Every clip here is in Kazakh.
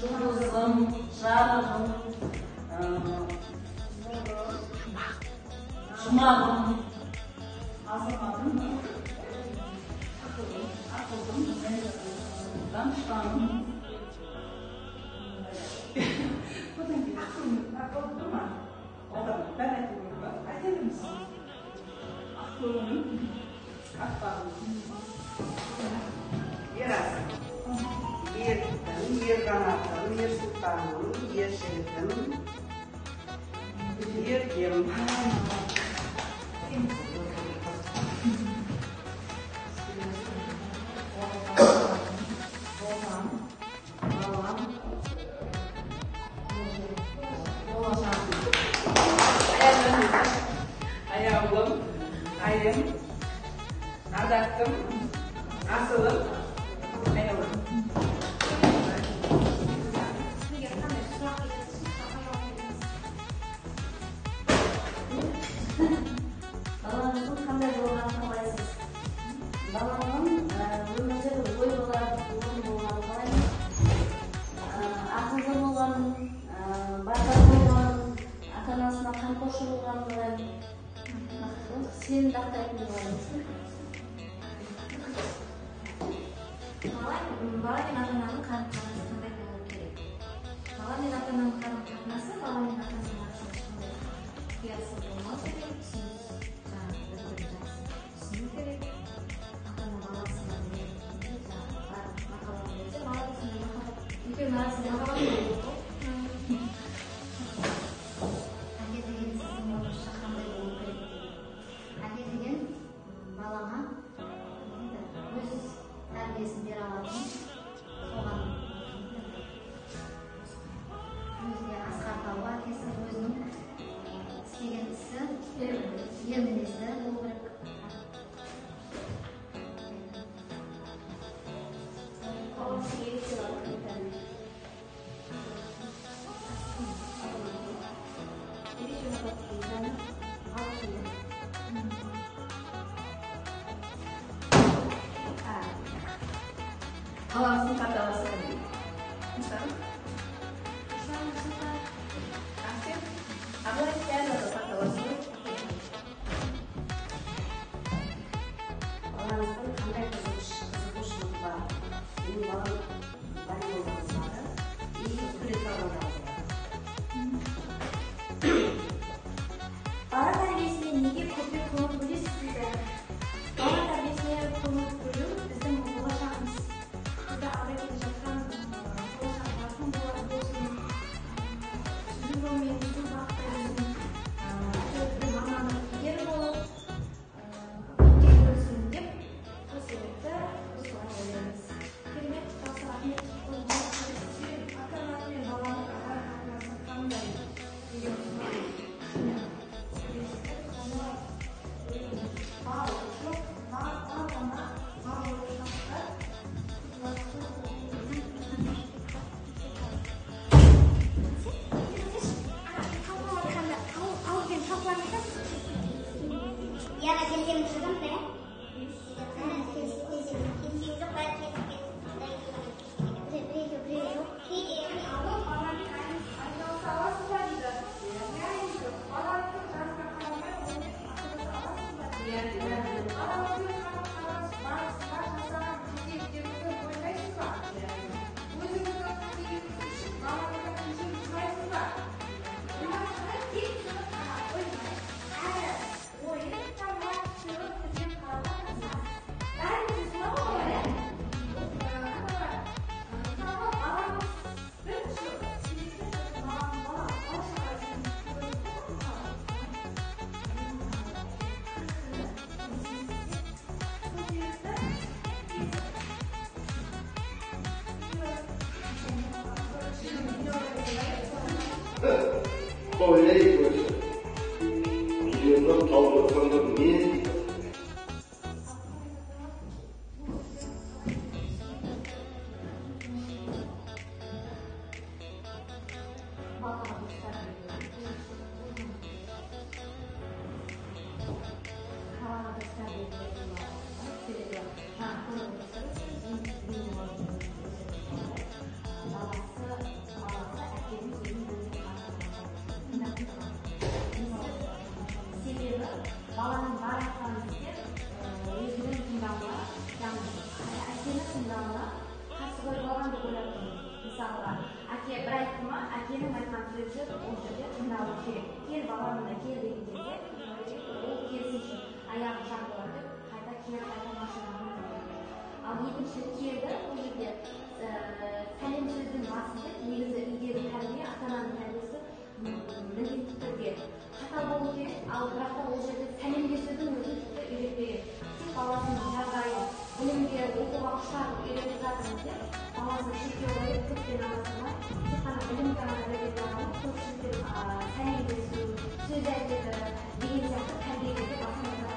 жұлдызым, жарығым, жұмағым, азаматым, ақылым, данышпаным. Бұдан кейін ақылым ма? Одан бәрі айту керек па? Айтады мısın? Ақылым, ақпағым. Ерасым. Еркім, ерғанатым, ерсұлтаным, ержігітім, ергем. Аяулым, айым, адақтым, асылым, аяулым. Балаңыздың қандай болғанын қалайсыз? Баламның өмірде ой болғанын қалаймын. Ақылды болғанын, бақытты болғанын, ата-анасына қамқоршы болғанын қалаймын. Сенімді ақтайтын қалаймын. Бала мен ата-ананың қарым-қатынасы қандай болуы керек? Бала мен ата-ананың қарым-қатынасы бала мен ата-ананың арасында ешқандай қиясы болмау керек, бір-бірін жақсы түсіну керек. Ата-ана баласына махаббат берсе, бала да сондай махаббат, екеуінің арасында махаббат болуы керек. Әке деген сіздің ойыңызша қандай болуы керек дейді. Әке деген балаға өз тәрбиесін бере алатын, соған өзіне асқақтауға, әкесі өзінің істеген ісі ер мінезді болу керек. Балаңыздың паталасы кім дейді? Әсем? Абылай бәрі паталасы ғой? Балаңыздың қандай қызығушылығы бар? Менің балам волейболдан қызығады и суретке алудан қызығады. Бала тәрбиесіне неге көбірек көңіл бөлесіздер? Бала тәрбиесіне көңіл бөлу біздің болашағымыз. Бізді алда келе жатқан болашақтардың болсын, сіздің жолмен, сіздің бағытта жүрген бір мамандық игері болып, көптен көрсін деп, сол себепті біз солай ойлаймыз. Керемет, жақсы рахмет. Ата-ана мен баланың ара-қатынасы қандай деген Yana kelgan chiqimda. Öyle koysa. Milyonlar tavlatlarında niye? Баласы мысалға әке бір айтты ма, әкенің айтқан сөзі ол жерде тыңдалу керек. Кел бала мына кел деген кезде ол керісінше аяғы жабылады деп қайта машинаға мінеді. Ал екінші келді ол жерде сәлем сөздің басында негізі үйдегі тәрбие, ата-ананың тәрбиесі міндетті түрде қатал болу керек, ал бірақ та ол жерде сәлемдесудің өзін тіпті үйретпеген. Тек баланың жағдайы, білімге, оқуға құштарлық үйретіп жатырмыз деп, баласын шектеу қойып, көппен арасында тек қана білімге ғана үйретіп алып, көпшілікпен сәлемдесу, сөз әдеті деген сияқты тәрбиеге де басымызға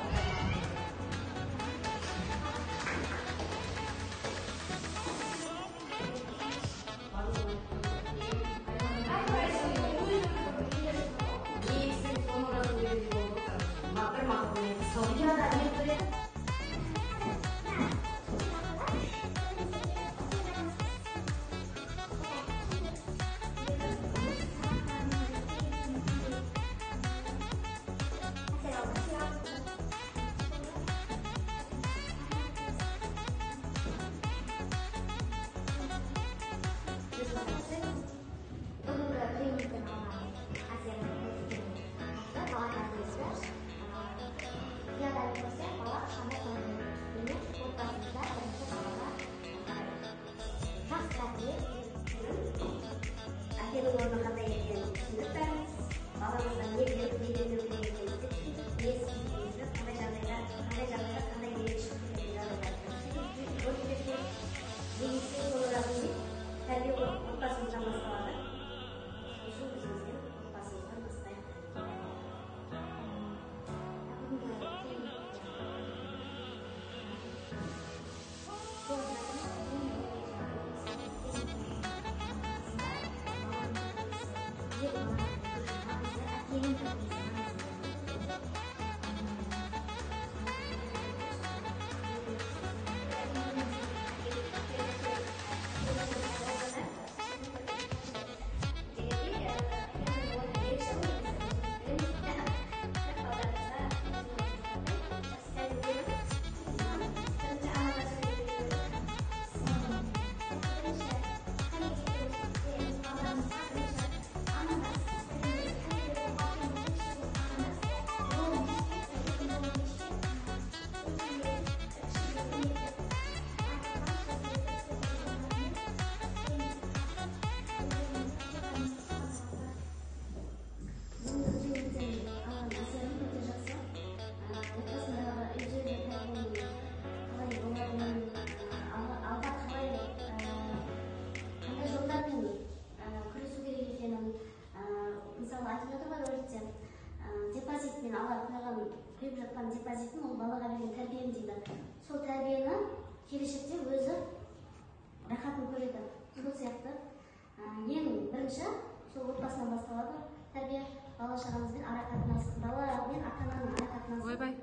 әкенің орны қандай екенін түсініп бәріміз баламыздан не беріп не бермеу керек екенін түсініп не істейтінімізді қандай жағдайда қандай ерекшелік деген жағдайларда негізгі солардың тәрбие отбасымыздан басталады. Сосын өзіміздің отбасымыздан бастайық. Депозитмен ала қойған құйып жатқан депозитін ол балаға берген тәрбием дейді. Сол тәрбиені келешекте өзі рахатын көреді. Сол сияқты ең бірінші сол отбасынан басталады тәрбие, бала шағамызбен ара қатынас, бала мен ата-ананың ара қатынасы.